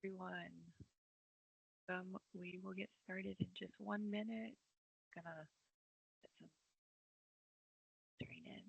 everyone. We will get started in just 1 minute. Gonna get some train in.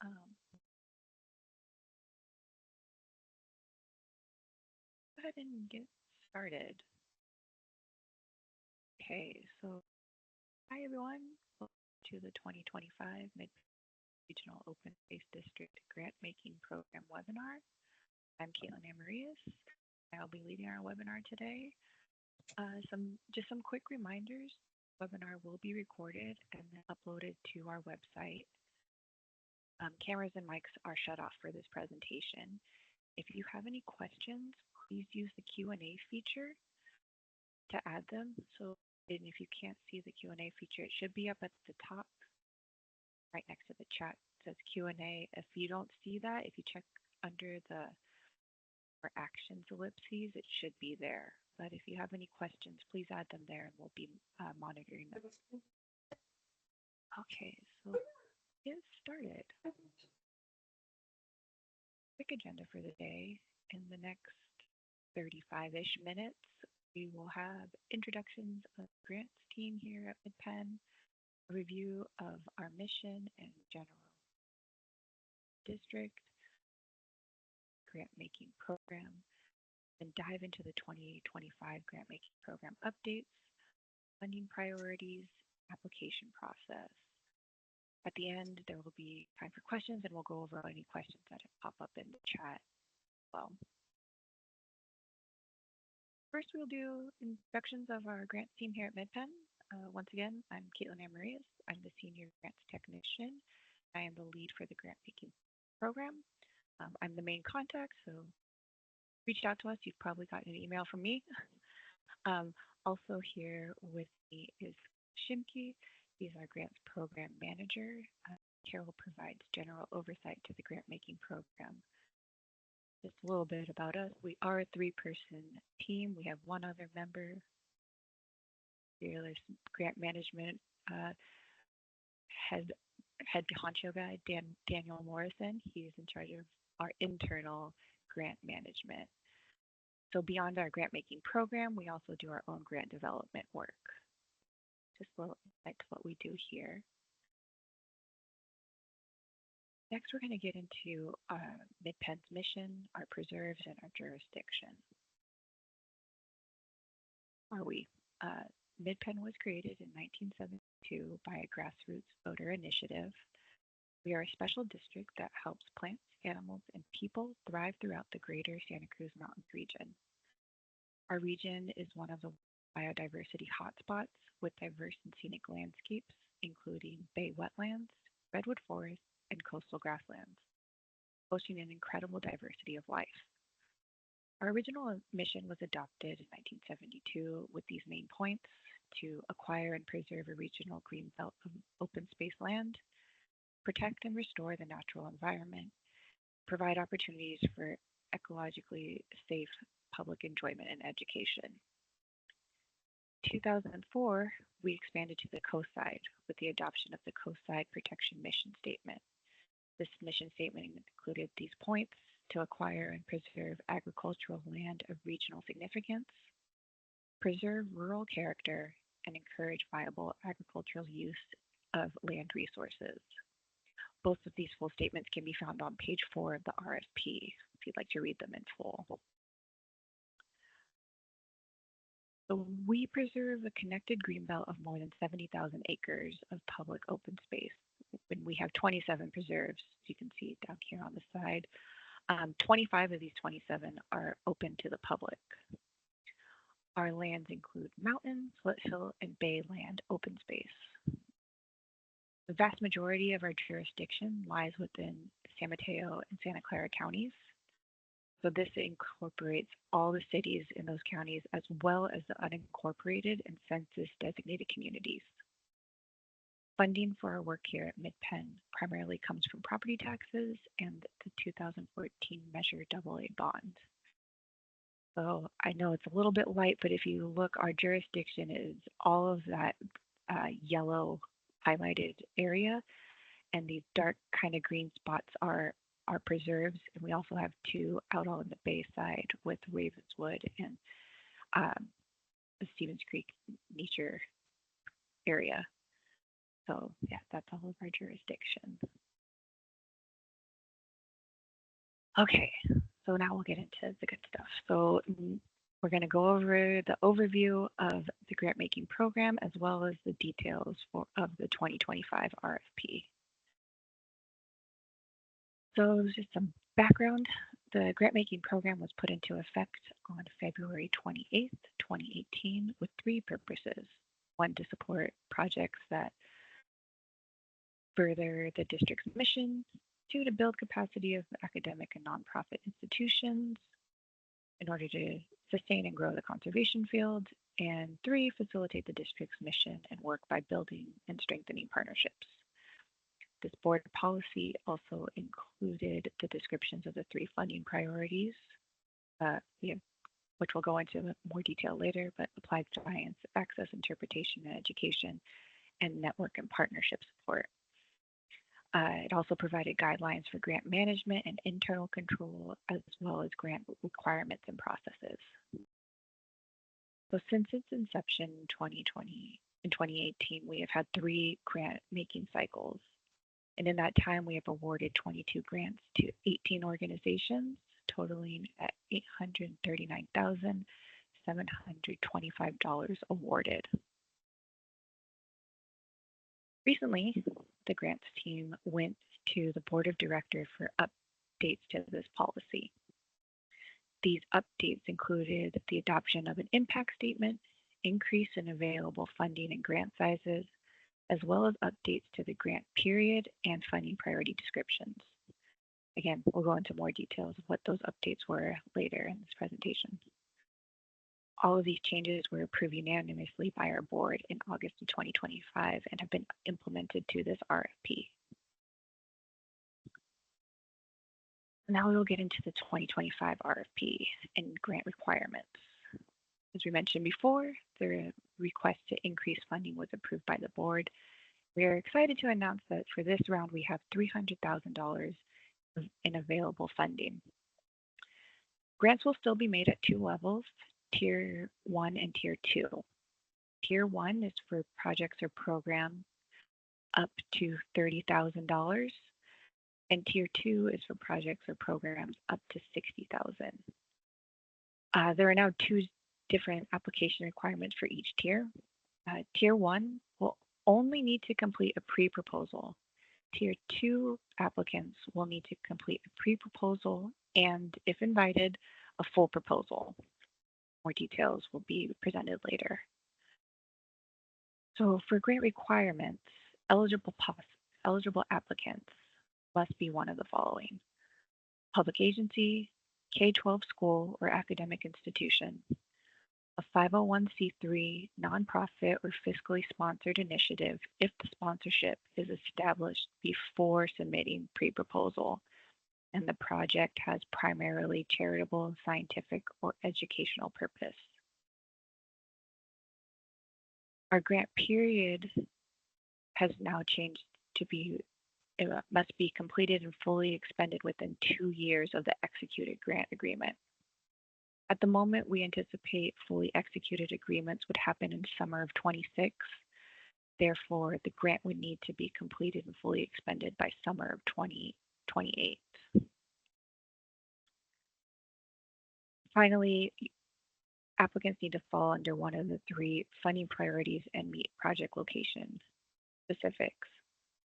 Um, Go ahead and get started. Okay, so hi everyone. Welcome to the 2025 Mid Regional Open Space District Grant Making Program webinar. I'm Caitlin Amarias. I'll be leading our webinar today. Some quick reminders. The webinar will be recorded and then uploaded to our website. Cameras and mics are shut off for this presentation. If you have any questions, please use the Q&A feature to add them. So and if you can't see the Q&A feature, it should be up at the top, right next to the chat. It says Q&A. If you don't see that, if you check under the actions ellipses, it should be there. But if you have any questions, please add them there and we'll be monitoring them. Okay, so get started. Quick agenda for the day. In the next 35-ish minutes, we will have introductions of the grants team here at Midpen, a review of our mission and general district, grant making program, and dive into the 2025 grant making program updates, funding priorities, application process. At the end, there will be time for questions, and we'll go over any questions that pop up in the chat as well. First, we'll do introductions of our grants team here at Midpen. Once again, I'm Caitlin Amarias. I'm the Senior Grants Technician. I am the lead for the grant making program. I'm the main contact, so reached out to us. You've probably gotten an email from me. Also here with me is Shimki. He's our grants program manager. Carol provides general oversight to the grant making program. Just a little bit about us. We are a 3-person team. We have one other member, fearless grant management head honcho guy, Daniel Morrison. He's in charge of our internal grant management. So beyond our grant making program, we also do our own grant development work. Just a little insight to what we do here. Next, we're going to get into Midpen's mission, our preserves, and our jurisdiction. Midpen was created in 1972 by a grassroots voter initiative. We are a special district that helps plants, animals, and people thrive throughout the greater Santa Cruz Mountains region. Our region is one of the biodiversity hotspots with diverse and scenic landscapes, including bay wetlands, redwood forests, and coastal grasslands, boasting an incredible diversity of life. Our original mission was adopted in 1972 with these main points: to acquire and preserve a regional green belt of open space land, protect and restore the natural environment, provide opportunities for ecologically safe public enjoyment and education. In 2004, we expanded to the coast side with the adoption of the Coast Side Protection Mission Statement. This mission statement included these points: to acquire and preserve agricultural land of regional significance, preserve rural character, and encourage viable agricultural use of land resources. Both of these full statements can be found on page 4 of the RFP if you'd like to read them in full. So we preserve a connected greenbelt of more than 70,000 acres of public open space. And we have 27 preserves, as you can see down here on the side. 25 of these 27 are open to the public. Our lands include mountain, foothill, and bay land open space. The vast majority of our jurisdiction lies within San Mateo and Santa Clara counties. So this incorporates all the cities in those counties as well as the unincorporated and census designated communities. Funding for our work here at Midpen primarily comes from property taxes and the 2014 Measure AA bond. So I know it's a little bit light, but if you look, our jurisdiction is all of that yellow highlighted area, and these dark kind of green spots are preserves, and we also have two out on the bay side with Ravenswood and the Stevens Creek nature area. So yeah, that's all of our jurisdiction. Okay, so now we'll get into the good stuff. So we're going to go over the overview of the grant making program as well as the details of the 2025 RFP. So just some background. The grant making program was put into effect on February 28th, 2018 with three purposes. One, to support projects that further the district's mission. Two, to build capacity of academic and nonprofit institutions in order to sustain and grow the conservation field. And three, facilitate the district's mission and work by building and strengthening partnerships. This board policy also included the descriptions of the three funding priorities, which we'll go into more detail later, but applied science, access, interpretation, and education, and network and partnership support. It also provided guidelines for grant management and internal control, as well as grant requirements and processes. So since its inception in 2018, we have had three grant making cycles. And in that time, we have awarded 22 grants to 18 organizations, totaling at $839,725 awarded. Recently, the grants team went to the board of directors for updates to this policy. These updates included the adoption of an impact statement, increase in available funding and grant sizes, as well as updates to the grant period and funding priority descriptions. Again, we'll go into more details of what those updates were later in this presentation. All of these changes were approved unanimously by our board in August of 2025 and have been implemented to this RFP. Now we will get into the 2025 RFP and grant requirements. As we mentioned before, the request to increase funding was approved by the board. We are excited to announce that for this round, we have $300,000 in available funding. Grants will still be made at two levels, Tier 1 and Tier 2. Tier 1 is for projects or programs up to $30,000, and Tier 2 is for projects or programs up to $60,000. There are now two different application requirements for each tier. Tier 1 will only need to complete a pre-proposal. Tier 2 applicants will need to complete a pre-proposal and, if invited, a full proposal. More details will be presented later. So for grant requirements, eligible applicants must be one of the following: public agency, K-12 school or academic institution, a 501c3 nonprofit or fiscally sponsored initiative if the sponsorship is established before submitting pre-proposal and the project has primarily charitable, scientific, or educational purpose. Our grant period has now changed to be, it must be completed and fully expended within 2 years of the executed grant agreement. At the moment, we anticipate fully executed agreements would happen in summer of 26. Therefore, the grant would need to be completed and fully expended by summer of 2028. Finally, applicants need to fall under one of the three funding priorities and meet project location specifics.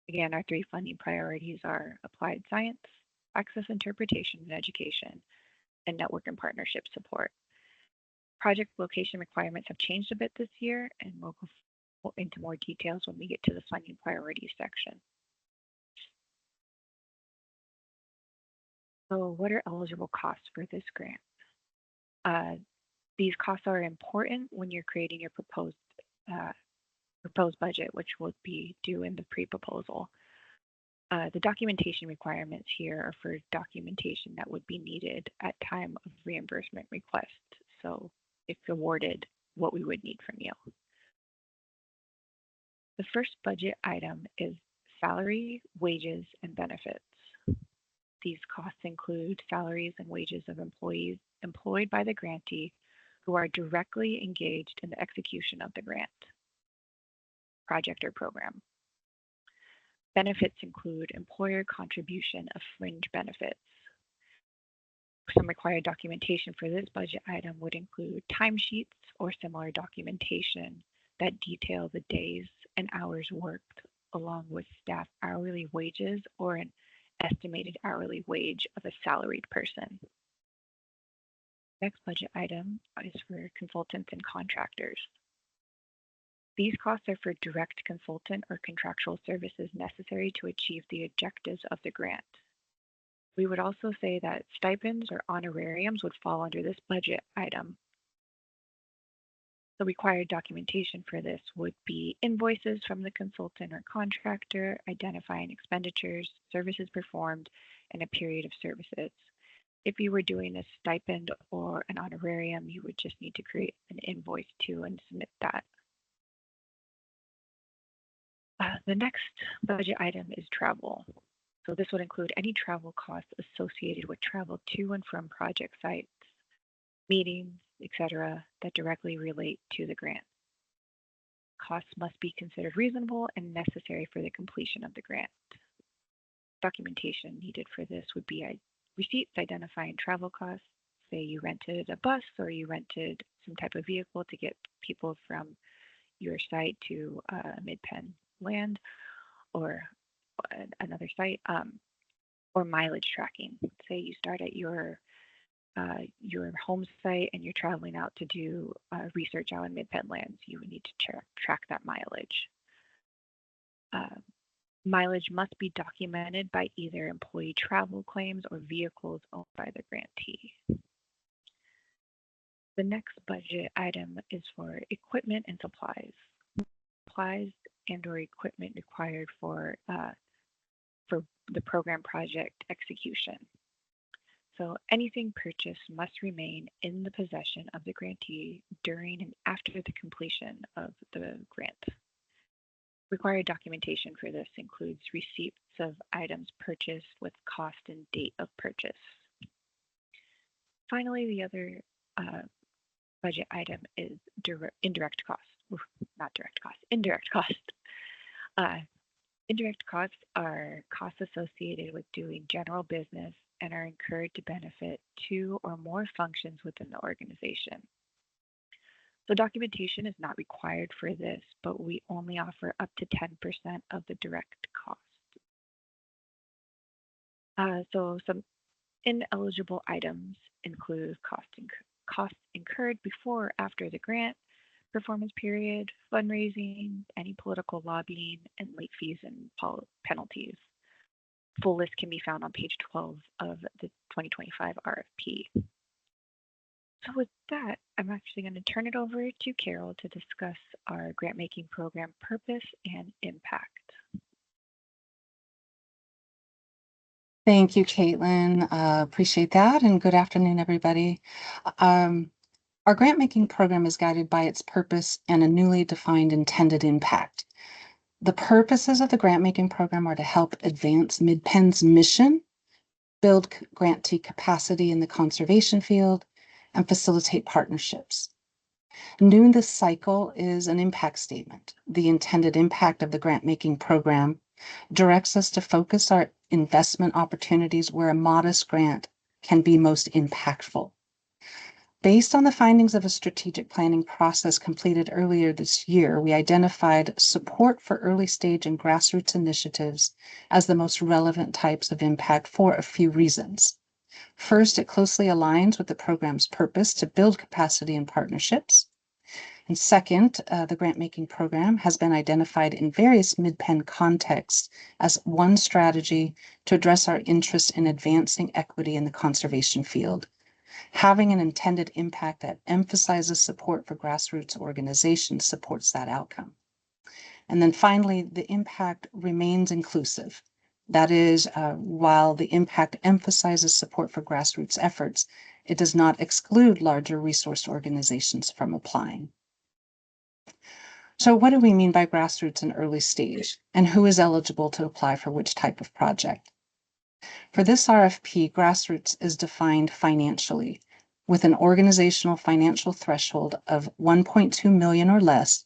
Again, our three funding priorities are applied science, access interpretation and education, and network and partnership support. Project location requirements have changed a bit this year, and we'll go into more details when we get to the funding priorities section. So what are eligible costs for this grant? These costs are important when you're creating your proposed budget, which would be due in the pre-proposal. The documentation requirements here are for documentation that would be needed at time of reimbursement request. So if awarded, what we would need from you. The first budget item is salary, wages, and benefits. These costs include salaries and wages of employees employed by the grantee who are directly engaged in the execution of the grant, project, or program. Benefits include employer contribution of fringe benefits. Some required documentation for this budget item would include timesheets or similar documentation that detail the days and hours worked, along with staff hourly wages or an estimated hourly wage of a salaried person. Next budget item is for consultants and contractors. These costs are for direct consultant or contractual services necessary to achieve the objectives of the grant. We would also say that stipends or honorariums would fall under this budget item. The required documentation for this would be invoices from the consultant or contractor identifying expenditures, services performed, and a period of services. If you were doing a stipend or an honorarium, you would just need to create an invoice too and submit that. The next budget item is travel. So this would include any travel costs associated with travel to and from project sites, meetings, etc., that directly relate to the grant. Costs must be considered reasonable and necessary for the completion of the grant. Documentation needed for this would be receipts identifying travel costs. Say you rented a bus or you rented some type of vehicle to get people from your site to Midpen land or another site, or mileage tracking. Say you start at your home site and you're traveling out to do research out in Midpen lands, you would need to track that mileage. Mileage must be documented by either employee travel claims or vehicles owned by the grantee. The next budget item is for equipment and supplies. Supplies and or equipment required for the program project execution. So anything purchased must remain in the possession of the grantee during and after the completion of the grant. Required documentation for this includes receipts of items purchased with cost and date of purchase. Finally, the other budget item is indirect cost. Indirect cost. Indirect costs are costs associated with doing general business and are incurred to benefit two or more functions within the organization. So documentation is not required for this, but we only offer up to 10% of the direct cost. So some ineligible items include costs incurred before or after the grant, performance period, fundraising, any political lobbying, and late fees and penalties. Full list can be found on page 12 of the 2025 RFP. So with that, I'm actually going to turn it over to Carol to discuss our grant making program purpose and impact. Thank you, Caitlin. Appreciate that, and good afternoon, everybody. Our grant making program is guided by its purpose and a newly defined intended impact. The purposes of the grant making program are to help advance Midpen's mission, build grantee capacity in the conservation field, and facilitate partnerships. New this cycle is an impact statement. The intended impact of the grant making program directs us to focus our investment opportunities where a modest grant can be most impactful. Based on the findings of a strategic planning process completed earlier this year, we identified support for early stage and grassroots initiatives as the most relevant types of impact for a few reasons. First, it closely aligns with the program's purpose to build capacity and partnerships. And second, the grant-making program has been identified in various Midpen contexts as one strategy to address our interest in advancing equity in the conservation field. Having an intended impact that emphasizes support for grassroots organizations supports that outcome. And then finally, the impact remains inclusive. That is, while the impact emphasizes support for grassroots efforts, it does not exclude larger resource organizations from applying. So what do we mean by grassroots and early stage, and who is eligible to apply for which type of project? For this RFP, grassroots is defined financially with an organizational financial threshold of 1.2 million or less,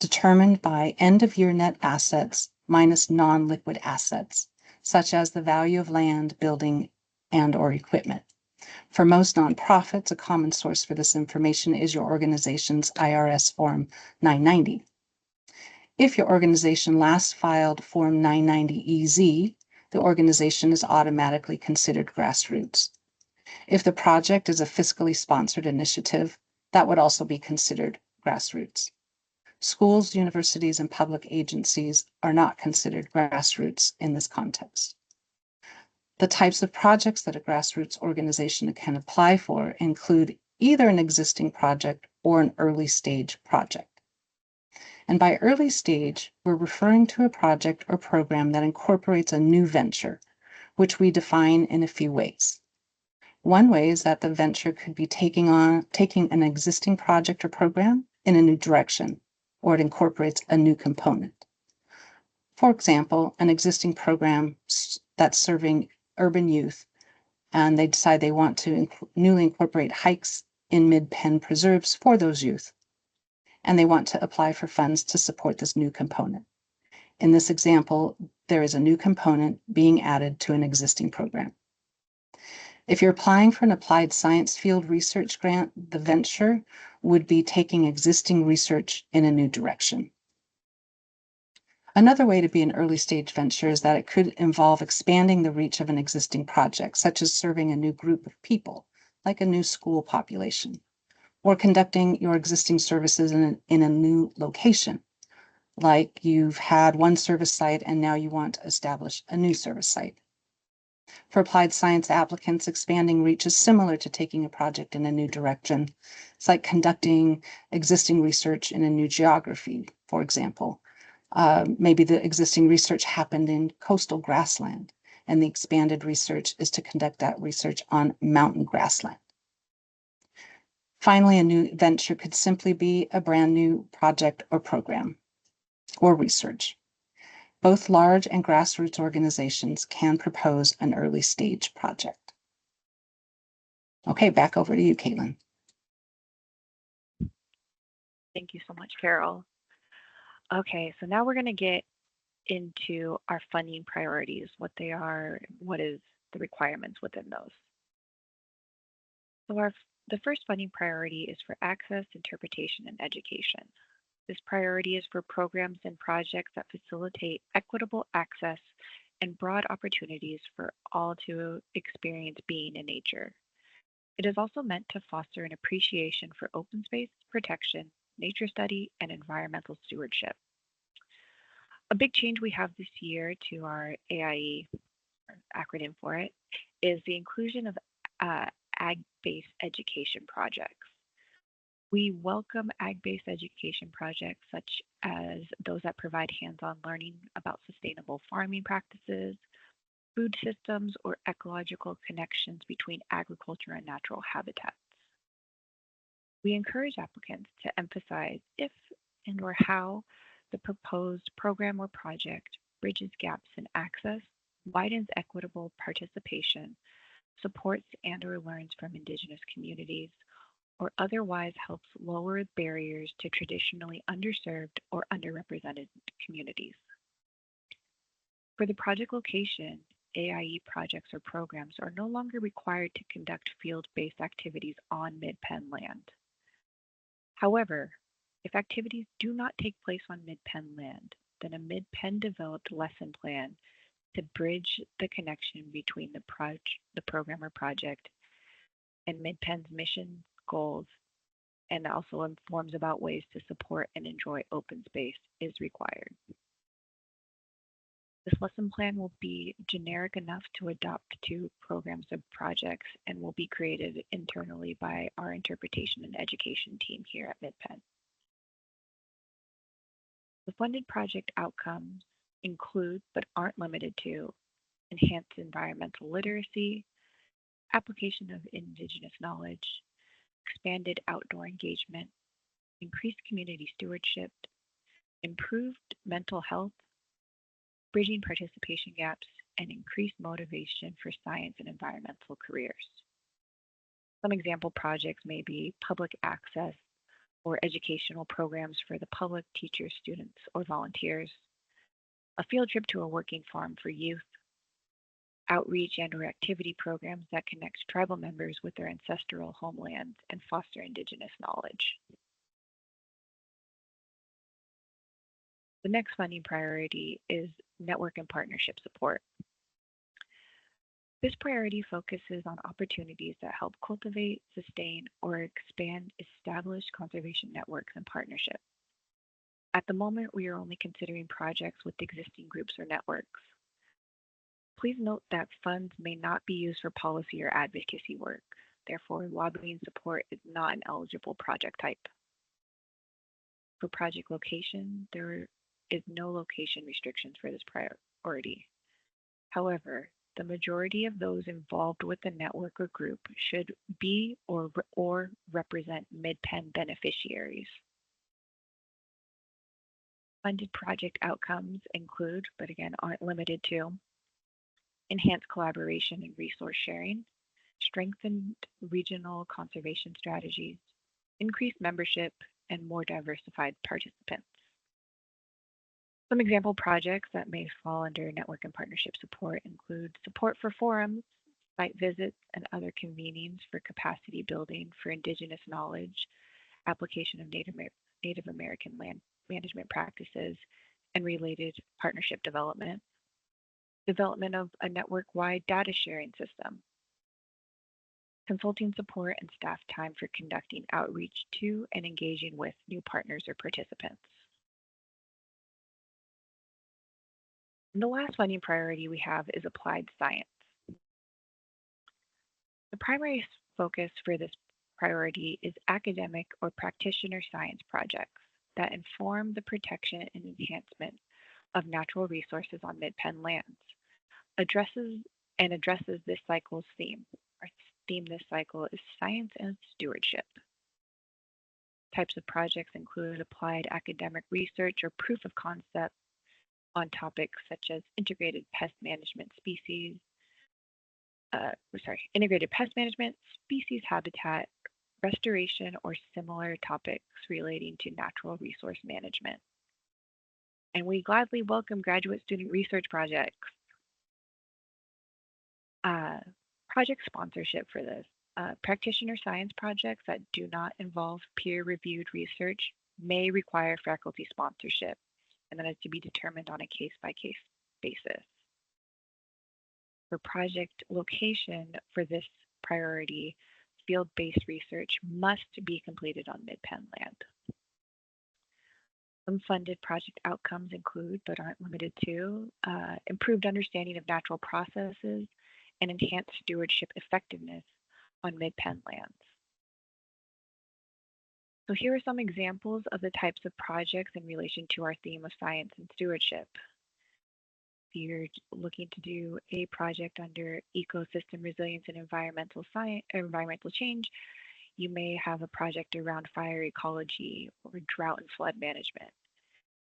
determined by end of year net assets minus non-liquid assets, such as the value of land, building, and or equipment. For most nonprofits, a common source for this information is your organization's IRS Form 990. If your organization last filed Form 990EZ, the organization is automatically considered grassroots. If the project is a fiscally sponsored initiative, that would also be considered grassroots. Schools, universities, and public agencies are not considered grassroots in this context. The types of projects that a grassroots organization can apply for include either an existing project or an early stage project. And by early stage, we're referring to a project or program that incorporates a new venture, which we define in a few ways. One way is that the venture could be taking an existing project or program in a new direction, or it incorporates a new component. For example, an existing program that's serving urban youth, and they decide they want to newly incorporate hikes in Midpen preserves for those youth, and they want to apply for funds to support this new component. In this example, there is a new component being added to an existing program. If you're applying for an applied science field research grant, the venture would be taking existing research in a new direction. Another way to be an early stage venture is that it could involve expanding the reach of an existing project, such as serving a new group of people, like a new school population, or conducting your existing services in a new location, like you've had one service site and now you want to establish a new service site. For applied science applicants, expanding reach is similar to taking a project in a new direction. It's like conducting existing research in a new geography, for example. Maybe the existing research happened in coastal grassland, and the expanded research is to conduct that research on mountain grassland. Finally, a new venture could simply be a brand new project or program or research. Both large and grassroots organizations can propose an early stage project. Okay, back over to you, Caitlin. Thank you so much, Carol. Okay, so now we're going to get into our funding priorities, what they are, what is the requirements within those. So the first funding priority is for access, interpretation, and education. This priority is for programs and projects that facilitate equitable access and broad opportunities for all to experience being in nature. It is also meant to foster an appreciation for open space protection, nature study, and environmental stewardship. A big change we have this year to our AIE, acronym for it, is the inclusion of ag-based education projects. We welcome ag-based education projects such as those that provide hands-on learning about sustainable farming practices, food systems, or ecological connections between agriculture and natural habitats. We encourage applicants to emphasize if and or how the proposed program or project bridges gaps in access, widens equitable participation, supports and or learns from Indigenous communities, or otherwise helps lower barriers to traditionally underserved or underrepresented communities. For the project location, AIE projects or programs are no longer required to conduct field-based activities on Midpen land. However, if activities do not take place on Midpen land, then a Midpen developed lesson plan to bridge the connection between the program or project and Midpen's mission, goals, and also informs about ways to support and enjoy open space is required. This lesson plan will be generic enough to adopt to programs or projects and will be created internally by our interpretation and education team here at Midpen. The funded project outcomes include, but aren't limited to, enhanced environmental literacy, application of Indigenous knowledge, expanded outdoor engagement, increased community stewardship, improved mental health, bridging participation gaps, and increased motivation for science and environmental careers. Some example projects may be public access or educational programs for the public, teachers, students, or volunteers, a field trip to a working farm for youth, outreach and or activity programs that connect tribal members with their ancestral homelands and foster Indigenous knowledge. The next funding priority is network and partnership support. This priority focuses on opportunities that help cultivate, sustain, or expand established conservation networks and partnerships. At the moment, we are only considering projects with existing groups or networks. Please note that funds may not be used for policy or advocacy work. Therefore, lobbying support is not an eligible project type. For project location, there is no location restrictions for this priority. However, the majority of those involved with the network or group should be or represent Midpen beneficiaries. Funded project outcomes include, but again aren't limited to, enhanced collaboration and resource sharing, strengthened regional conservation strategies, increased membership, and more diversified participants. Some example projects that may fall under network and partnership support include support for forums, site visits, and other convenings for capacity building for Indigenous knowledge, application of Native American land management practices, and related partnership development of a network-wide data sharing system, consulting support and staff time for conducting outreach to and engaging with new partners or participants. And the last funding priority we have is applied science. The primary focus for this priority is academic or practitioner science projects that inform the protection and enhancement of natural resources on Midpen lands, addresses this cycle's theme. Our theme this cycle is science and stewardship. Types of projects include applied academic research or proof of concept on topics such as integrated pest management, species habitat, restoration, or similar topics relating to natural resource management. And we gladly welcome graduate student research projects. Project sponsorship for this. Practitioner science projects that do not involve peer-reviewed research may require faculty sponsorship, and that is to be determined on a case-by-case basis. For project location for this priority, field-based research must be completed on Midpen land. Some funded project outcomes include, but aren't limited to, improved understanding of natural processes and enhanced stewardship effectiveness on Midpen lands. So here are some examples of the types of projects in relation to our theme of science and stewardship. If you're looking to do a project under ecosystem resilience and environmental change, you may have a project around fire ecology or drought and flood management.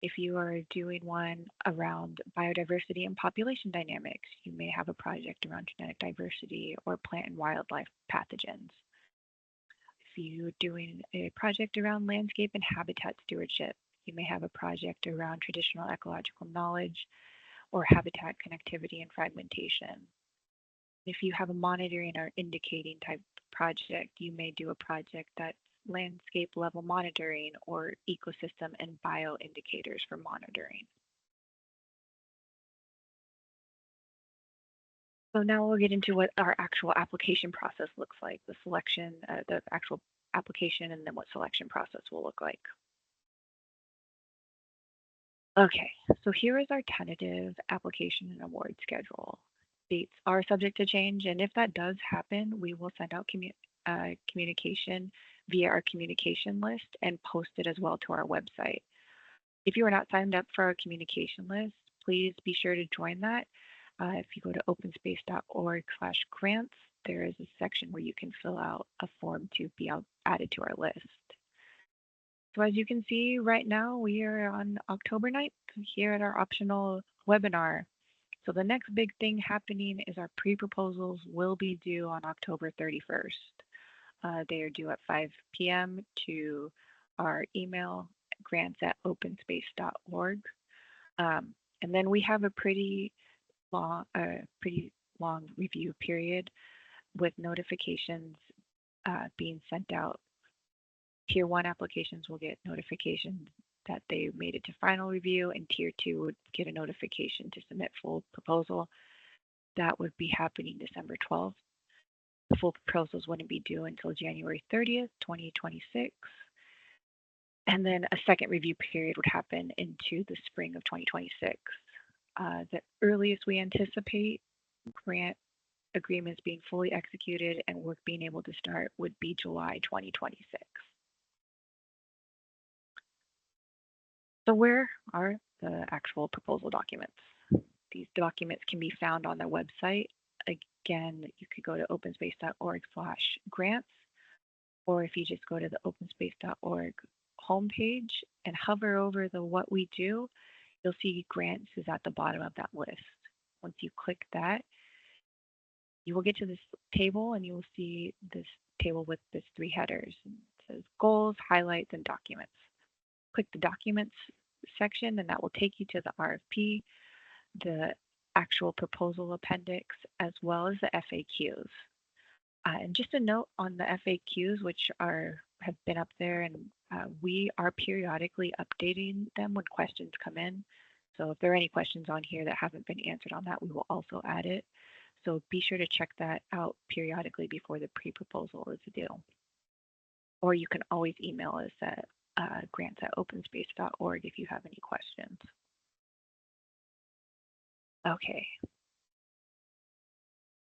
If you are doing one around biodiversity and population dynamics, you may have a project around genetic diversity or plant and wildlife pathogens. If you're doing a project around landscape and habitat stewardship, you may have a project around traditional ecological knowledge or habitat connectivity and fragmentation. If you have a monitoring or indicating type project, you may do a project that's landscape level monitoring or ecosystem and bio indicators for monitoring. So now we'll get into what our actual application process looks like, the selection, the actual application, and then what selection process will look like. Okay, so here is our tentative application and award schedule. Dates are subject to change, and if that does happen, we will send out communication via our communication list and post it as well to our website. If you are not signed up for our communication list, please be sure to join that. If you go to openspace.org/grants, there is a section where you can fill out a form to be added to our list. So as you can see right now, we are on October 9th here at our optional webinar. So the next big thing happening is our pre-proposals will be due on October 31st. They are due at 5 p.m. to our email grants@openspace.org. And then we have a pretty long review period with notifications being sent out. Tier 1 applications will get notifications that they made it to final review, and Tier 2 would get a notification to submit full proposal. That would be happening December 12th. The full proposals wouldn't be due until January 30th, 2026. And then a second review period would happen into the spring of 2026. The earliest we anticipate grant agreements being fully executed and work being able to start would be July 2026. So where are the actual proposal documents? These documents can be found on their website. Again, you could go to openspace.org/grants, or if you just go to the openspace.org homepage and hover over the what we do, you'll see grants is at the bottom of that list. Once you click that, you will get to this table and you will see this table with this 3 headers. It says goals, highlights, and documents. Click the documents section and that will take you to the RFP, the actual proposal appendix, as well as the FAQs. And just a note on the FAQs, which have been up there, and we are periodically updating them when questions come in. So if there are any questions on here that haven't been answered on that, we will also add it. So be sure to check that out periodically before the pre-proposal is due. Or you can always email us at grants@openspace.org if you have any questions. Okay.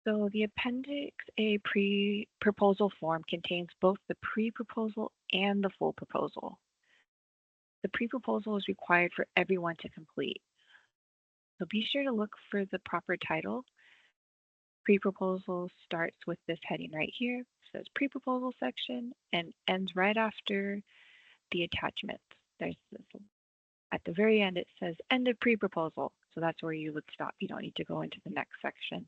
So the Appendix A pre-proposal form contains both the pre-proposal and the full proposal. The pre-proposal is required for everyone to complete. So be sure to look for the proper title. Pre-proposal starts with this heading right here. It says pre-proposal section and ends right after the attachment. There's this, at the very end, it says end of pre-proposal. So that's where you would stop. You don't need to go into the next section.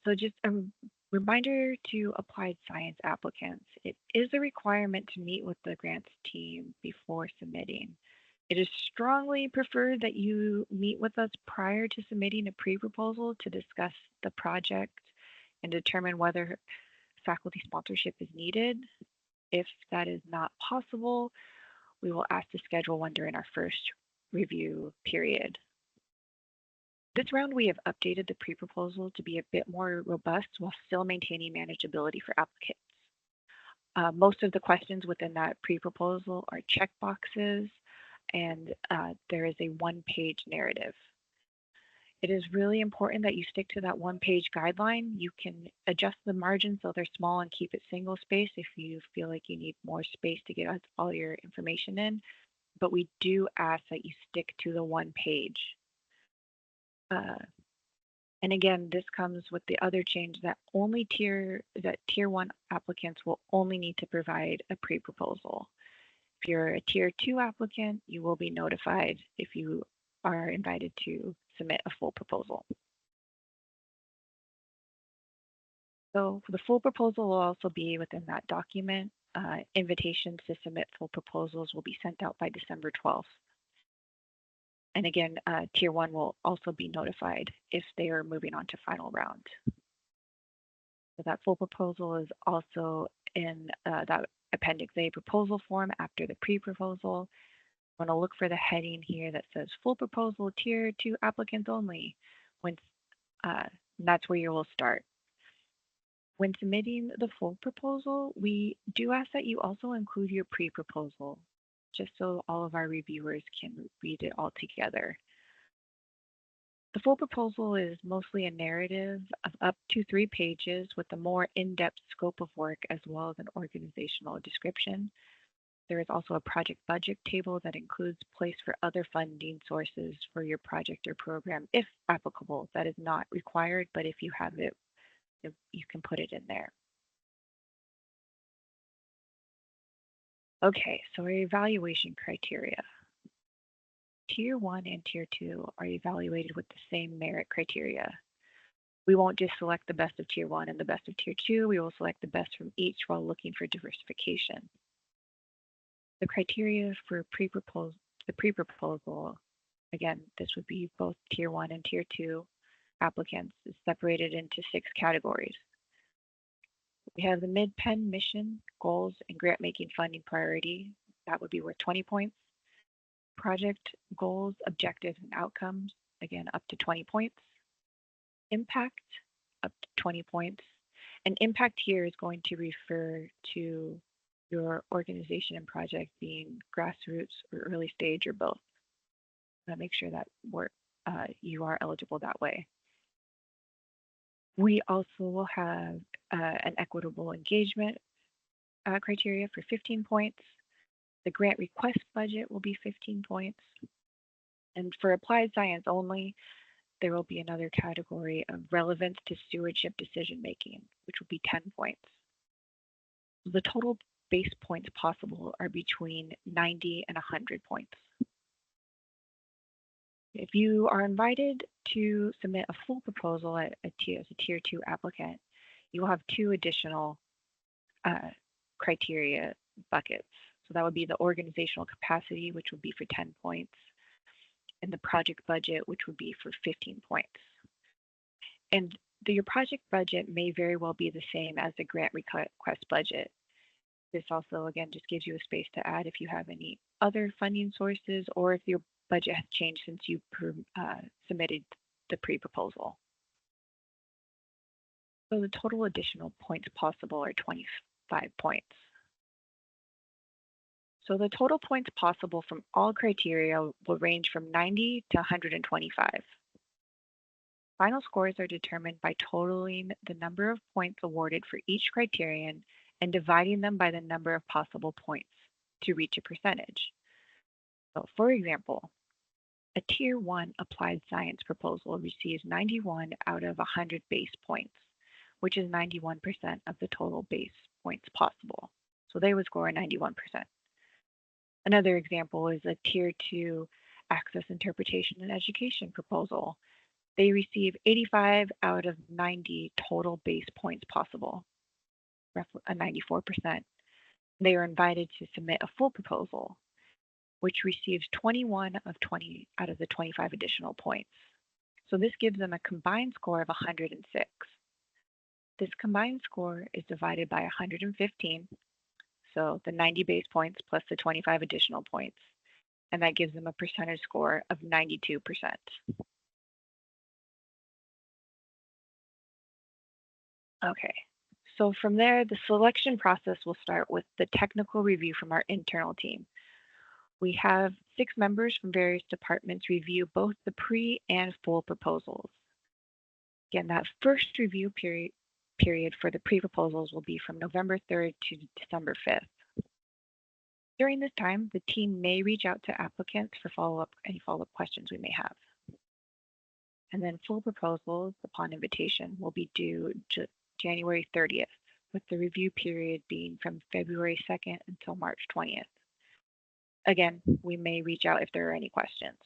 So just a reminder to applied science applicants. It is a requirement to meet with the grants team before submitting. It is strongly preferred that you meet with us prior to submitting a pre-proposal to discuss the project and determine whether faculty sponsorship is needed. If that is not possible, we will ask to schedule one during our first review period. This round, we have updated the pre-proposal to be a bit more robust while still maintaining manageability for applicants. Most of the questions within that pre-proposal are checkboxes, and there is a one-page narrative. It is really important that you stick to that one-page guideline. You can adjust the margins so they're small and keep it single space if you feel like you need more space to get all your information in, but we do ask that you stick to the one page. And again, this comes with the other change that tier 1 applicants will only need to provide a pre-proposal. If you're a tier 2 applicant, you will be notified if you are invited to submit a full proposal. So the full proposal will also be within that document. Invitations to submit full proposals will be sent out by December 12th. And again, Tier 1 will also be notified if they are moving on to final round. So that full proposal is also in that Appendix A proposal form after the pre-proposal. I'm going to look for the heading here that says full proposal Tier 2 applicants only. When that's where you will start. When submitting the full proposal, we do ask that you also include your pre-proposal, just so all of our reviewers can read it all together. The full proposal is mostly a narrative of up to 3 pages with a more in-depth scope of work as well as an organizational description. There is also a project budget table that includes place for other funding sources for your project or program, if applicable. That is not required, but if you have it, you can put it in there. Okay, so our evaluation criteria. Tier 1 and Tier 2 are evaluated with the same merit criteria. We won't just select the best of Tier 1 and the best of Tier 2. We will select the best from each while looking for diversification. The criteria for the pre-proposal, again, this would be both Tier 1 and Tier 2 applicants, is separated into 6 categories. We have the Midpen mission, goals, and grant-making funding priority. That would be worth 20 points. Project goals, objectives, and outcomes, again, up to 20 points. Impact, up to 20 points. And impact here is going to refer to your organization and project being grassroots or early stage or both. Make sure that you are eligible that way. We also will have an equitable engagement criteria for 15 points. The grant request budget will be 15 points. And for applied science only, there will be another category of relevance to stewardship decision making, which will be 10 points. The total base points possible are between 90 and 100 points. If you are invited to submit a full proposal as a Tier 2 applicant, you will have 2 additional criteria buckets. So that would be the organizational capacity, which would be for 10 points, and the project budget, which would be for 15 points. And your project budget may very well be the same as the grant request budget. This also, again, just gives you a space to add if you have any other funding sources or if your budget has changed since you submitted the pre-proposal. So the total additional points possible are 25 points. So the total points possible from all criteria will range from 90 to 125. Final scores are determined by totaling the number of points awarded for each criterion and dividing them by the number of possible points to reach a percentage. So for example, a Tier 1 applied science proposal receives 91 out of 100 base points, which is 91% of the total base points possible. So they would score a 91%. Another example is a Tier 2 access interpretation and education proposal. They receive 85 out of 90 total base points possible, roughly a 94%. They are invited to submit a full proposal, which receives 21 of 20 out of the 25 additional points. So this gives them a combined score of 106. This combined score is divided by 115, so the 90 base points plus the 25 additional points, and that gives them a percentage score of 92%. Okay, so from there, the selection process will start with the technical review from our internal team. We have 6 members from various departments review both the pre and full proposals. Again, that first review period for the pre-proposals will be from November 3rd to December 5th. During this time, the team may reach out to applicants for any follow-up questions we may have. And then full proposals upon invitation will be due January 30th, with the review period being from February 2nd until March 20th. Again, we may reach out if there are any questions.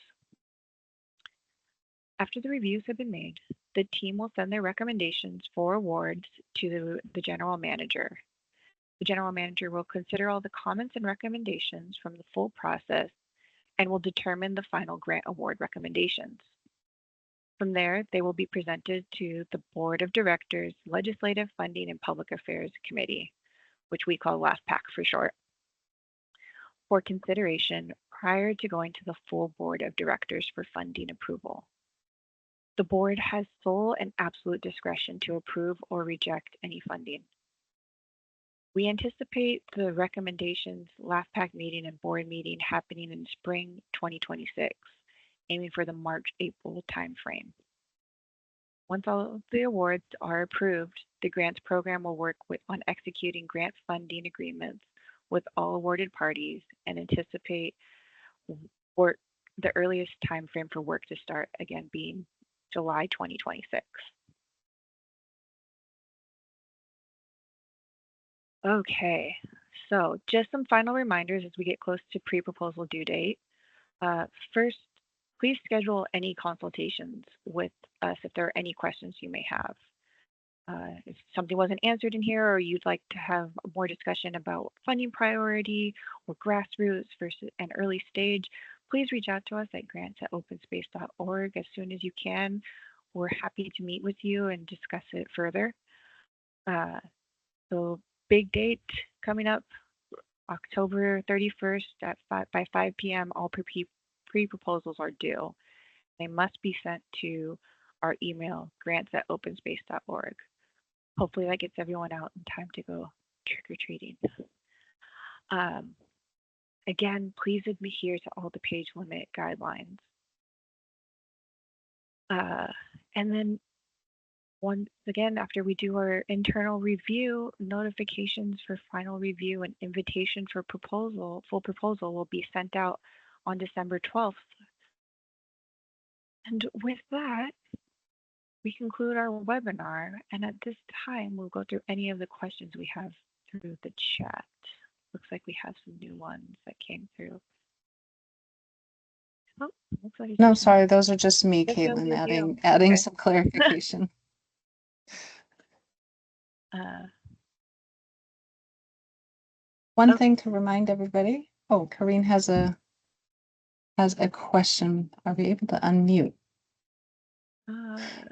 After the reviews have been made, the team will send their recommendations for awards to the general manager. The general manager will consider all the comments and recommendations from the full process and will determine the final grant award recommendations. From there, they will be presented to the Board of Directors Legislative Funding and Public Affairs Committee, which we call LAFPAC for short, for consideration prior to going to the full Board of Directors for funding approval. The board has sole and absolute discretion to approve or reject any funding. We anticipate the recommendations LAFPAC meeting and board meeting happening in spring 2026, aiming for the March-April timeframe. Once all of the awards are approved, the grants program will work on executing grant funding agreements with all awarded parties and anticipate work the earliest timeframe for work to start again being July 2026. Okay, so just some final reminders as we get close to pre-proposal due date. First, please schedule any consultations with us if there are any questions you may have. If something wasn't answered in here or you'd like to have more discussion about funding priority or grassroots versus an early stage, please reach out to us at grants@openspace.org as soon as you can. We're happy to meet with you and discuss it further. So big date coming up, October 31st by 5 p.m. All pre-proposals are due. They must be sent to our email, grants@openspace.org. Hopefully that gets everyone out in time to go trick-or-treating. Again, please adhere to all the page limit guidelines. And then once again, after we do our internal review, notifications for final review and invitation for full proposal will be sent out on December 12th. And with that, we conclude our webinar. And at this time, we'll go through any of the questions we have through the chat. Looks like we have some new ones that came through. Oh, looks like no, sorry, those are just me, Caitlin, adding okay. some clarification. One thing to remind everybody. Oh, Karine has a question. Are we able to unmute?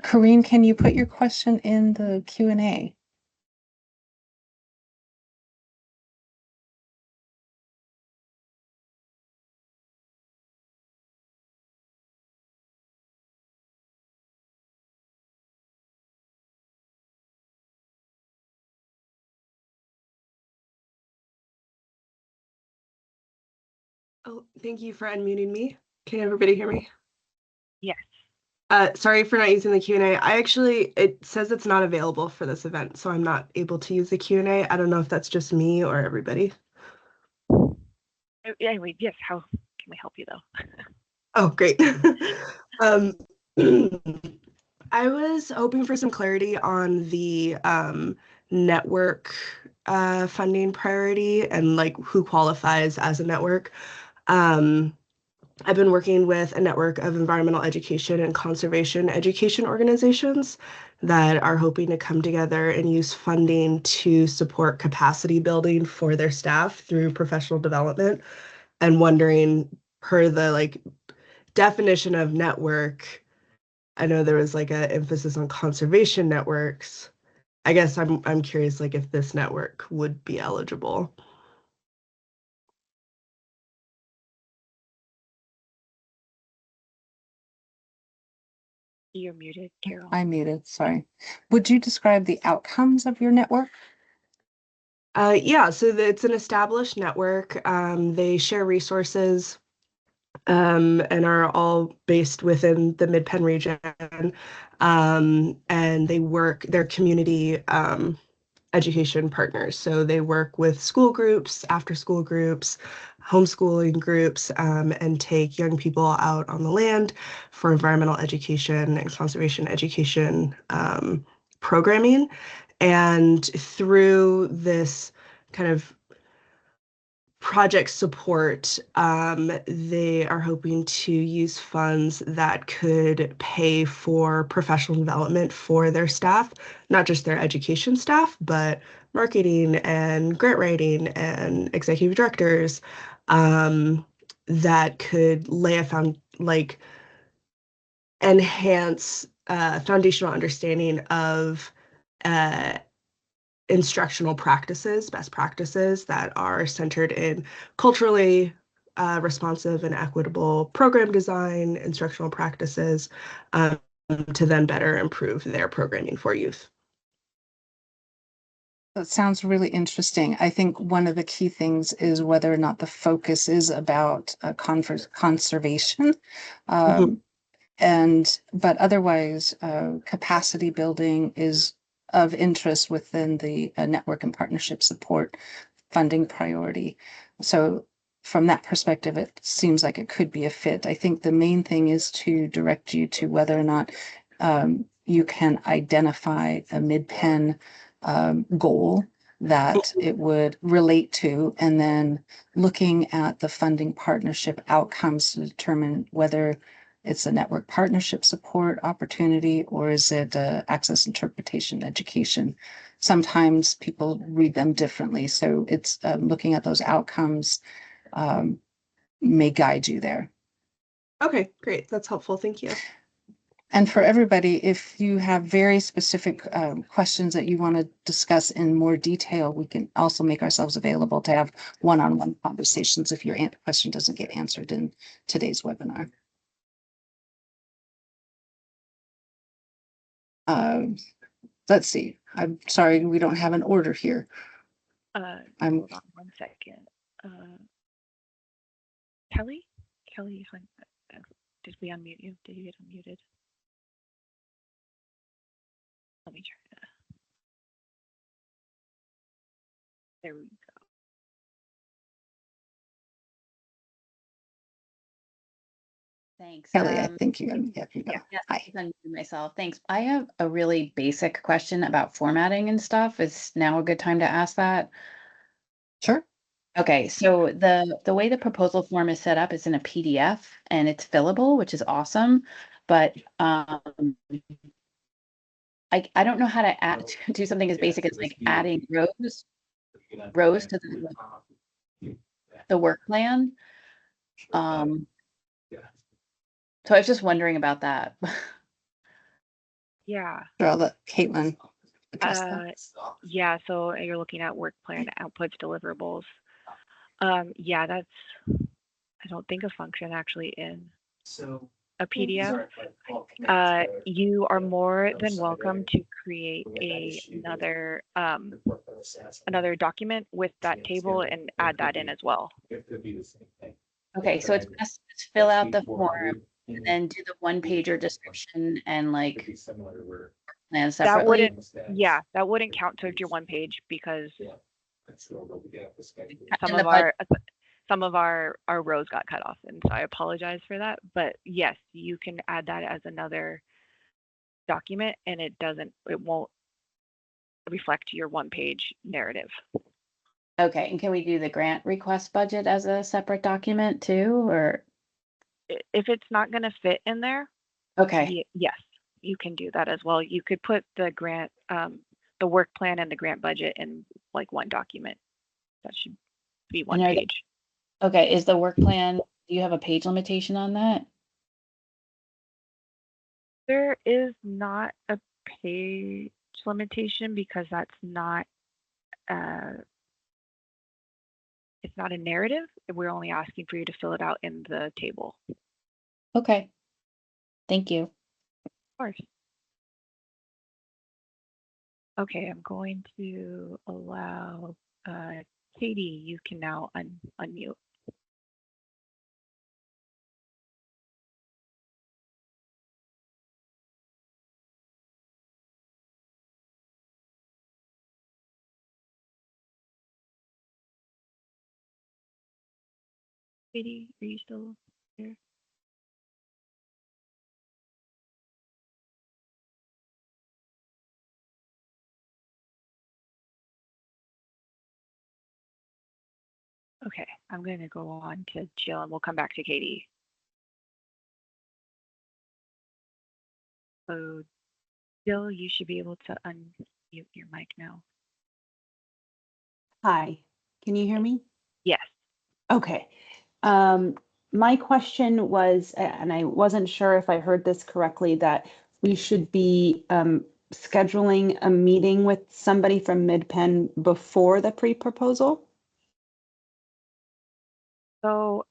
Karine, can you put your question in the Q&A? Oh, thank you for unmuting me. Can everybody hear me? Yes. Sorry for not using the Q&A. It says it's not available for this event, so I'm not able to use the Q&A. I don't know if that's just me or everybody. Anyway, yes, how can we help you though? Oh, great. I was hoping for some clarity on the network funding priority and like who qualifies as a network. I've been working with a network of environmental education and conservation education organizations that are hoping to come together and use funding to support capacity building for their staff through professional development, and wondering, per the definition of network, I know there was an emphasis on conservation networks. I guess I'm curious if this network would be eligible. You're muted, Carol. I'm muted, sorry. Would you describe the outcomes of your network? Yeah, so it's an established network. They share resources and are all based within the Midpen region. And they're community education partners. So they work with school groups, after school groups, homeschooling groups, and take young people out on the land for environmental education and conservation education programming. And through this kind of project support, they are hoping to use funds that could pay for professional development for their staff, not just their education staff, but marketing and grant writing and executive directors, that could lay enhance foundational understanding of uh, instructional practices, best practices that are centered in culturally responsive and equitable program design, instructional practices, to then better improve their programming for youth. That sounds really interesting. I think one of the key things is whether or not the focus is about conservation. Um, but otherwise, capacity building is of interest within the network and partnership support funding priority. So from that perspective, it seems like it could be a fit. I think the main thing is to direct you to whether or not you can identify a Midpen goal that it would relate to, and then looking at the funding partnership outcomes to determine whether it's a network partnership support opportunity or is it access interpretation education. Sometimes people read them differently, so it's looking at those outcomes may guide you there. Okay, great. That's helpful. Thank you. And for everybody, if you have very specific questions that you want to discuss in more detail, we can also make ourselves available to have one-on-one conversations if your question doesn't get answered in today's webinar. Let's see. I'm sorry, we don't have an order here. Hold on one second. Kelly, did we unmute you? Did you get unmuted? Let me try to. There we go. Thanks. Kelly, I think you go. Yeah, Hi. I myself. Thanks. I have a really basic question about formatting and stuff. Is now a good time to ask that? Sure. Okay, so the way the proposal form is set up is in a PDF and it's fillable, which is awesome. But I don't know how to add do something as basic as like adding rows to the work plan. So I was just wondering about that. Yeah. Sure, I'll let Caitlin address that. Yeah, so you're looking at work plan outputs, deliverables. Yeah, that's, I don't think a function actually in a PDF. You are more than welcome to create another document with that table and add that in as well. Okay, so it's best to fill out the form and then do the one-pager description and like plan separately. That wouldn't count towards your one page because some of our rows got cut off, and so I apologize for that. But yes, you can add that as another document, and it won't reflect your one page narrative. Okay, and can we do the grant request budget as a separate document too, or? If it's not going to fit in there, okay, yes, you can do that as well. You could put the grant, the work plan and the grant budget in like one document. That should be one page. Okay, is the work plan, do you have a page limitation on that? There is not a page limitation because that's not it's not a narrative. We're only asking for you to fill it out in the table. Okay, thank you. Of course. Okay, I'm going to allow Katie, you can now unmute. Katie, are you still here? Okay, I'm going to go on to Jill and we'll come back to Katie. So Jill, you should be able to unmute your mic now. Hi, can you hear me? Yes. Okay. my question was, and I wasn't sure if I heard this correctly, that we should be scheduling a meeting with somebody from Midpen before the pre-proposal? So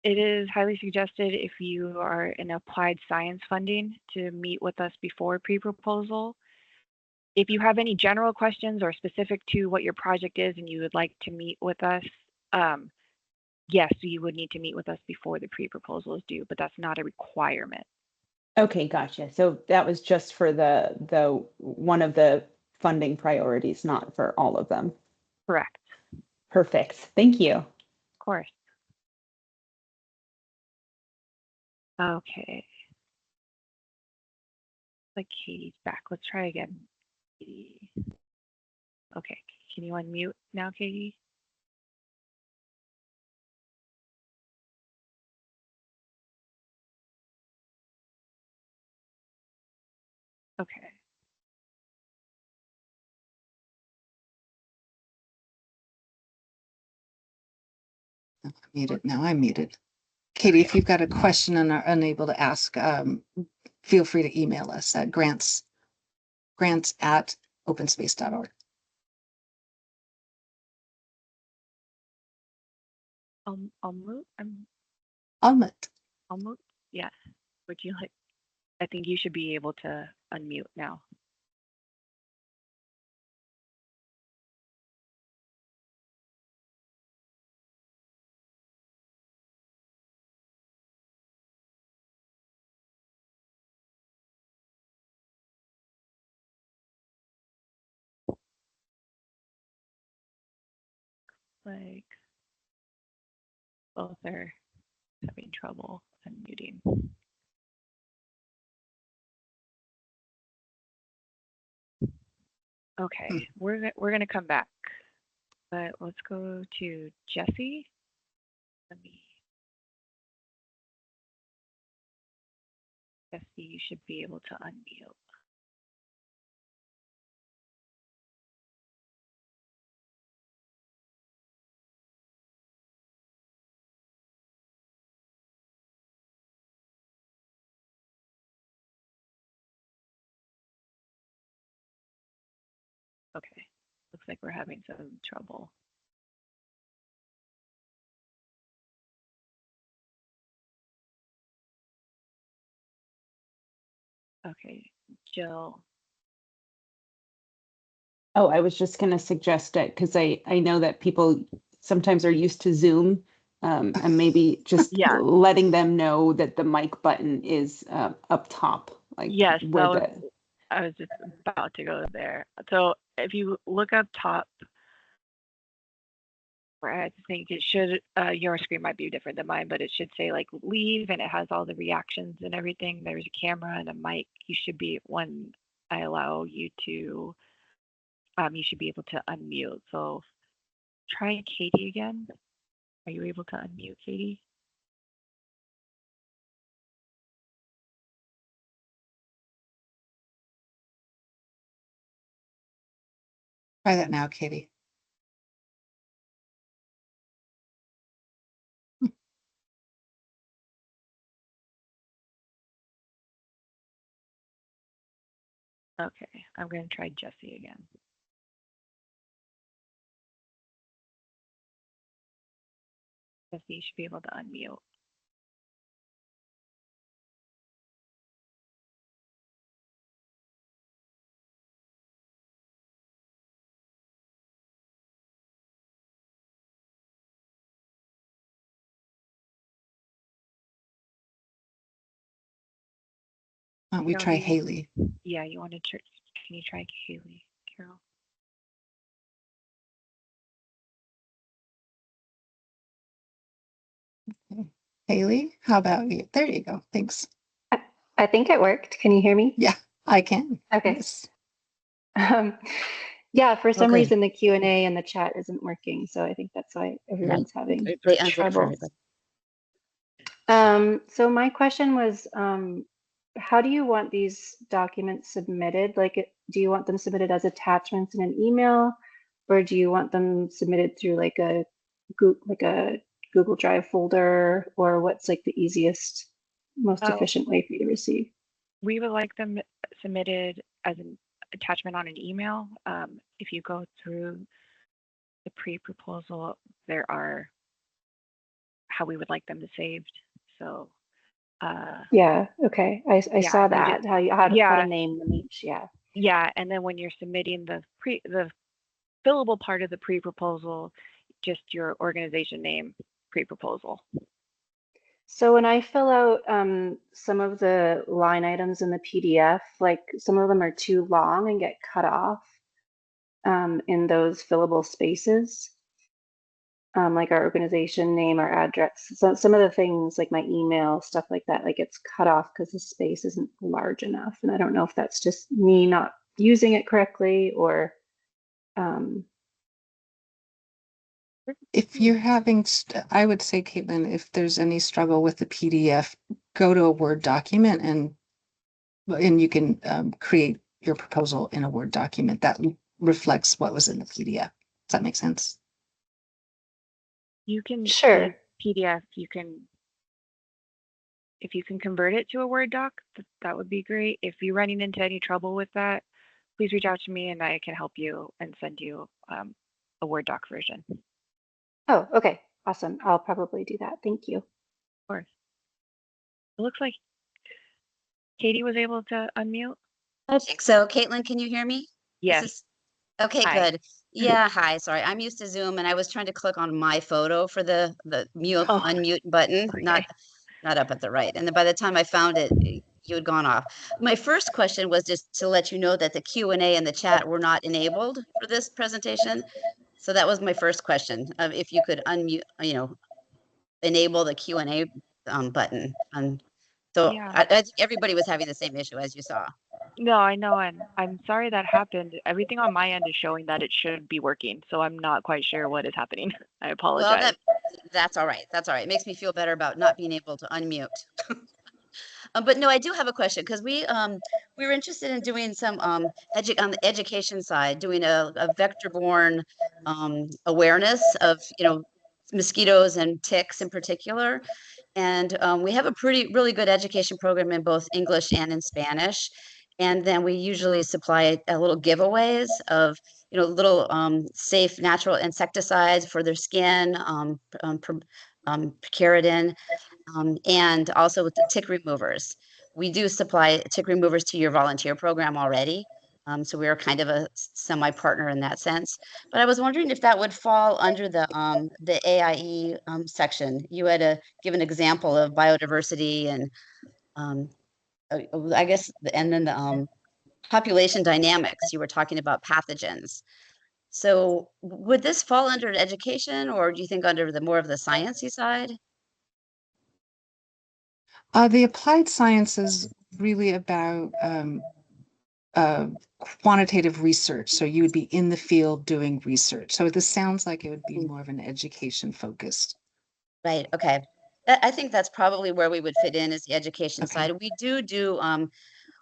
it is highly suggested if you are in applied science funding to meet with us before pre-proposal. If you have any general questions or specific to what your project is and you would like to meet with us, yes, you would need to meet with us before the pre-proposal is due, but that's not a requirement. Okay, gotcha. So that was just for the one of the funding priorities, not for all of them. Correct. Perfect. Thank you. Of course. Okay. Like Katie's back. Let's try again. Katie. Okay. Can you unmute now, Katie? Okay. I'm muted. Now I'm muted. Katie, if you've got a question and are unable to ask, feel free to email us at grants@openspace.org. I'll mute. I'll mute. Yes. Would you like? I think you should be able to unmute now. Like both are having trouble unmuting. Okay, we're gonna come back, but let's go to Jesse. Jesse, you should be able to unmute. Okay, looks like we're having some trouble. Okay, Jill. Oh, I was just going to suggest it because I know that people sometimes are used to Zoom, and maybe just Yeah. letting them know that the mic button is up top. Like yes, where I was just about to go there. So if you look up top, where I think it should, your screen might be different than mine, but it should say like leave and it has all the reactions and everything. There's a camera and a mic. You should be, when I allow you to, you should be able to unmute. So try Katie again. Are you able to unmute, Katie? try that now, Katie. Okay, I'm going to try Jesse again. Jesse, you should be able to unmute. Why don't we try Haley? Yeah, you want to, can you try Haley, Carol? Haley, how about you? There you go. Thanks. I think it worked. Can you hear me? Yeah, I can. Okay. Yes. Yeah, for some Okay. reason the Q&A and the chat isn't working, so I think that's why everyone's having trouble. So my question was, how do you want these documents submitted? Like, do you want them submitted as attachments in an email, or do you want them submitted through like a Google Drive folder, or what's like the easiest, most Oh, efficient way for you to receive? we would like them submitted as an attachment on an email. If you go through the pre-proposal, there are how we would like them to saved. So Yeah, okay. I yeah, saw you that, how to yeah, name them each, yeah. yeah, and then when you're submitting the fillable part of the pre-proposal, just your organization name pre-proposal. So when I fill out some of the line items in the PDF, like some of them are too long and get cut off in those fillable spaces, like our organization name, our address. So some of the things like my email, stuff like that, like it's cut off because the space isn't large enough. And I don't know if that's just me not using it correctly or um, If you're having, I would say, Caitlin, if there's any struggle with the PDF, go to a Word document and you can create your proposal in a Word document that reflects what was in the PDF. Does that make sense? You can sure. the PDF. If you can convert it to a Word doc, that would be great. If you're running into any trouble with that, please reach out to me and I can help you and send you a Word doc version. Of Oh, okay. Awesome. I'll probably do that. Thank you. course. It looks like Katie was able to unmute. I think so. Caitlin, can you hear me? Yes. Okay, Hi. good. Yeah, hi. Sorry, I'm used to Zoom, and I was trying to click on my photo for the mute Oh, unmute button, okay. not up at the right. And then by the time I found it, you had gone off. My first question was just to let you know that the Q&A and the chat were not enabled for this presentation. So that was my first question. If you could unmute, enable the Q&A button. So Yeah. I think everybody was having the same issue as you saw. No, I know, and I'm sorry that happened. Everything on my end is showing that it should be working, so I'm not quite sure what is happening. I Well, apologize. that's all right. That's all right. It makes me feel better about not being able to unmute. But no, I do have a question because we were interested in doing some on the education side, doing a vector-borne awareness of mosquitoes and ticks in particular. And we have a really good education program in both English and in Spanish. And then we usually supply little giveaways of little safe natural insecticides for their skin, picaridin, and also with the tick removers. We do supply tick removers to your volunteer program already. So we are kind of a semi-partner in that sense. But I was wondering if that would fall under the AIE section. You had give an example of biodiversity and I guess, and then the population dynamics. You were talking about pathogens. So would this fall under education, or do you think under the more of the sciencey side? The applied science is really about quantitative research. So you would be in the field doing research. So this sounds like it would be more of an education focused. Right. Okay. I think that's probably where we would fit in is the education Okay. side. We do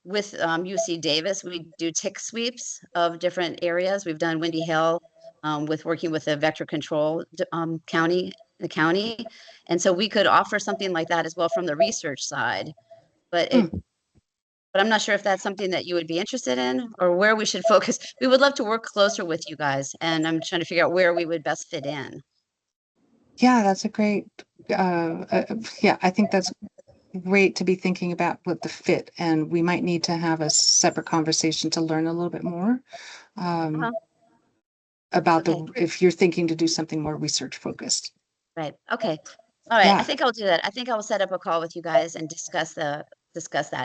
with UC Davis, we do tick sweeps of different areas. We've done Windy Hill with working with the vector control the county. And so we could offer something like that as well from the research side. But but I'm not sure if that's something that you would be interested in or where we should focus. We would love to work closer with you guys, and I'm trying to figure out where we would best fit in. Yeah, that's a great, yeah, I think that's great to be thinking about what the fit, and we might need to have a separate conversation to learn a little bit more about Okay. if you're thinking to do something more research focused. Right. Okay. All right. Yeah. I think I'll do that. I think I'll set up a call with you guys and discuss that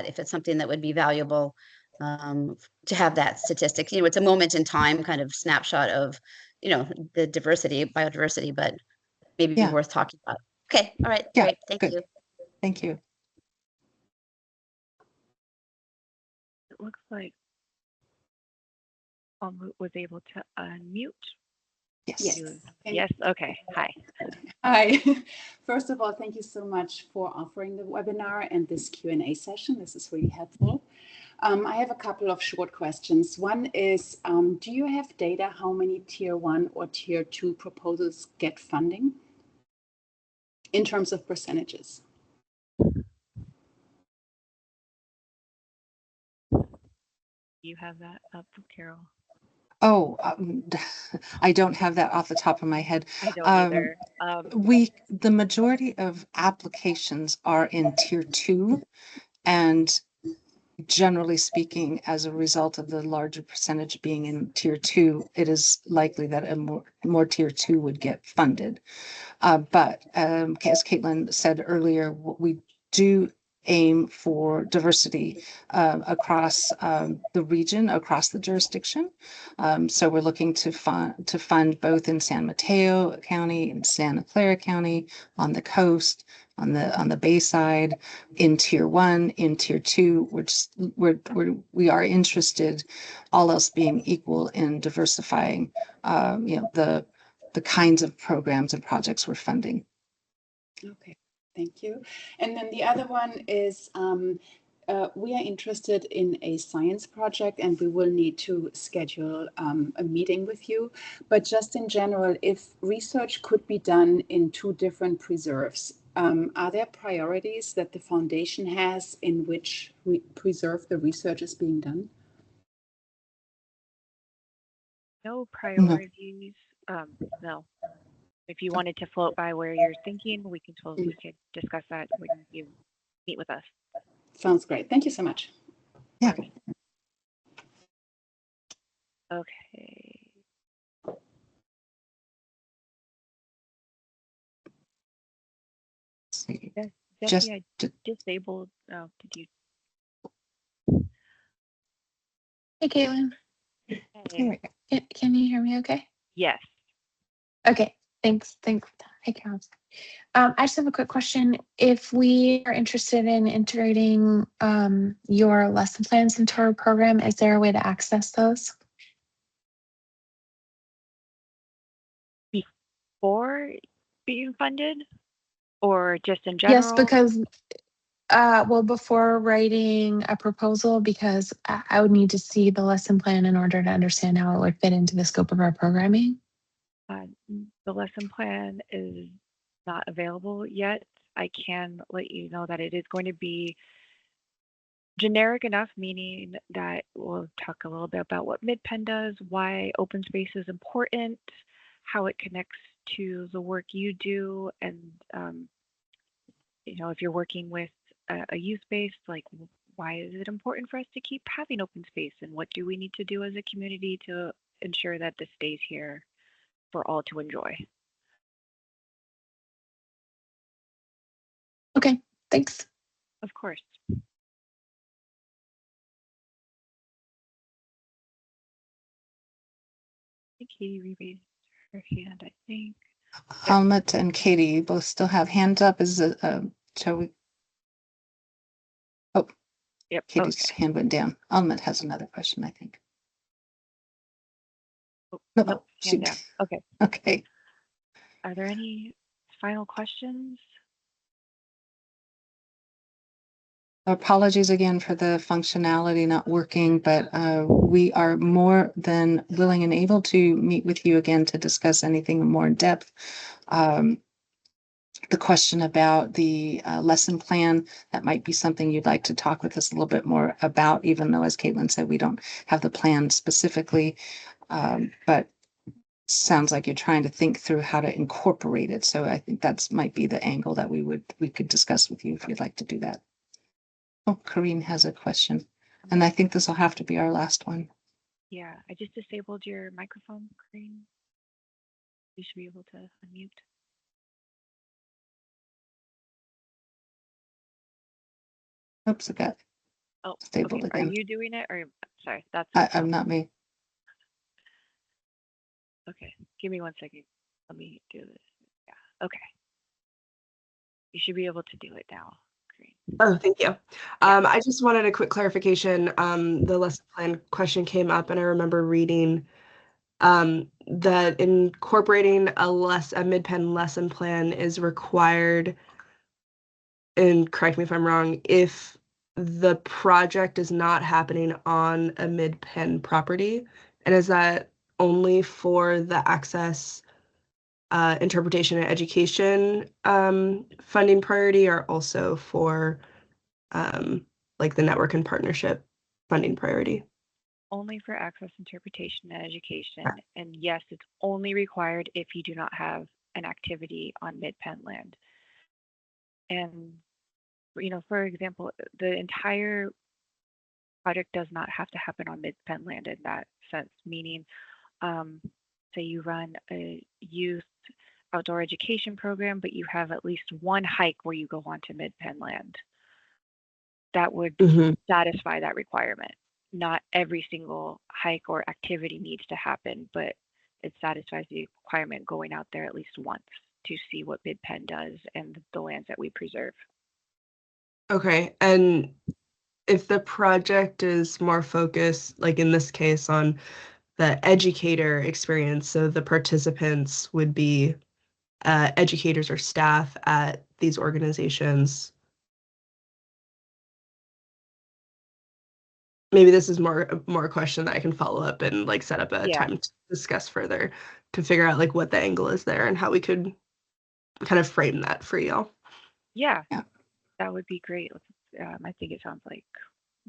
if it's something that would be valuable to have that statistic. It's a moment in time kind of snapshot of, the biodiversity, but maybe be Yeah. worth talking about. Okay. All right. Yeah. Great. Thank Good. you. Thank you. It looks like Almut was able to unmute. Yes. Yes. Okay. Hi. Hi. First of all, thank you so much for offering the webinar and this Q&A session. This is really helpful. I have a couple of short questions. One is, do you have data how many tier 1 or tier 2 proposals get funding? in terms of percentages? You have that up, Carol? Oh, I don't have that off the top of my head. I don't either. The majority of applications are in tier 2, and generally speaking, as a result of the larger percentage being in tier 2, it is likely that a more tier 2 would get funded. But as Caitlin said earlier, we do aim for diversity across the region, across the jurisdiction. So we're looking to fund both in San Mateo County and Santa Clara County, on the coast, on the bay side, in tier 1, in tier 2. We are interested, all else being equal, in diversifying the kinds of programs and projects we're funding. Okay, thank you. And then the other one is we are interested in a science project, and we will need to schedule a meeting with you. But just in general, if research could be done in 2 different preserves, are there priorities that the foundation has in which preserve the research is being done? No priorities. No. If you wanted to float by where you're thinking, we could discuss that when you meet with us. Sounds great. Thank you so much. Yeah. Okay. Yes, Jesse, I disabled. Oh, did you? Hey, Caitlin. Hey. Can you hear me okay? Yes. Okay, thanks. Hey, Carol. I just have a quick question. If we are interested in integrating your lesson plans into our program, is there a way to access those? Before being funded, or just in general? Yes, because before writing a proposal, because I would need to see the lesson plan in order to understand how it would fit into the scope of our programming. The lesson plan is not available yet. I can let you know that it is going to be generic enough, meaning that we'll talk a little bit about what Midpen does, why open space is important, how it connects to the work you do, and if you're working with a youth base, like why is it important for us to keep having open space, and what do we need to do as a community to ensure that this stays here for all to enjoy. Okay, thanks. Of course. Katie raised her hand, I think. Helmut and Katie both still have hands up. Shall we? Oh, yep. Katie's hand went down. Helmut has another question, I think. Oh, nope, hand down. Okay. Okay. Are there any final questions? Apologies again for the functionality not working, but we are more than willing and able to meet with you again to discuss anything more in depth. The question about the lesson plan, that might be something you'd like to talk with us a little bit more about, even though, as Caitlin said, we don't have the plan specifically, but sounds like you're trying to think through how to incorporate it. So I think that's might be the angle that we could discuss with you if you'd like to do that. Oh, Karine has a question, and I think this will have to be our last one. Yeah, I just disabled your microphone, Karine. You should be able to unmute. Oops, I got disabled again. Are you doing it, or sorry, that's I'm not me. Okay, give me 1 second. Let me do this. Yeah, okay. You should be able to do it now. Great. Oh, thank you. I just wanted a quick clarification. The lesson plan question came up, and I remember reading that incorporating a Midpen lesson plan is required, and correct me if I'm wrong, if the project is not happening on a Midpen property. And is that only for the access interpretation and education funding priority, or also for like the network and partnership funding priority? Only for access, interpretation, and education. And yes, it's only required if you do not have an activity on Midpen land. And, for example, the entire project does not have to happen on Midpen land in that sense, meaning, say you run a youth outdoor education program, but you have at least one hike where you go onto Midpen land. That would satisfy that requirement. Not every single hike or activity needs to happen, but it satisfies the requirement going out there at least once to see what Midpen does and the lands that we preserve. Okay, and if the project is more focused, like in this case, on the educator experience, so the participants would be educators or staff at these organizations. Maybe this is more a question that I can follow up and like set up a Yeah. time to discuss further to figure out like what the angle is there and how we could kind of frame that for y'all. Yeah, Yeah. that would be great. I think it sounds like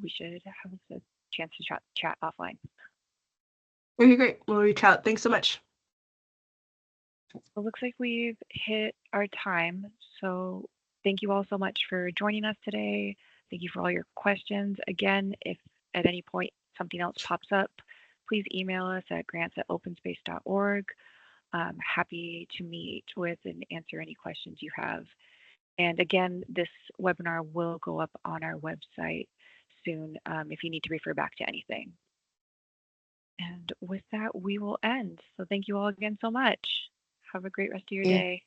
we should have a chance to chat offline. Okay, great. We'll reach out. Thanks so much. It looks like we've hit our time. So thank you all so much for joining us today. Thank you for all your questions. Again, if at any point something else pops up, please email us at grants@openspace.org. I'm happy to meet with and answer any questions you have. And again, this webinar will go up on our website soon if you need to refer back to anything. And with that, we will end. So thank you all again so much. Have a great rest of your day.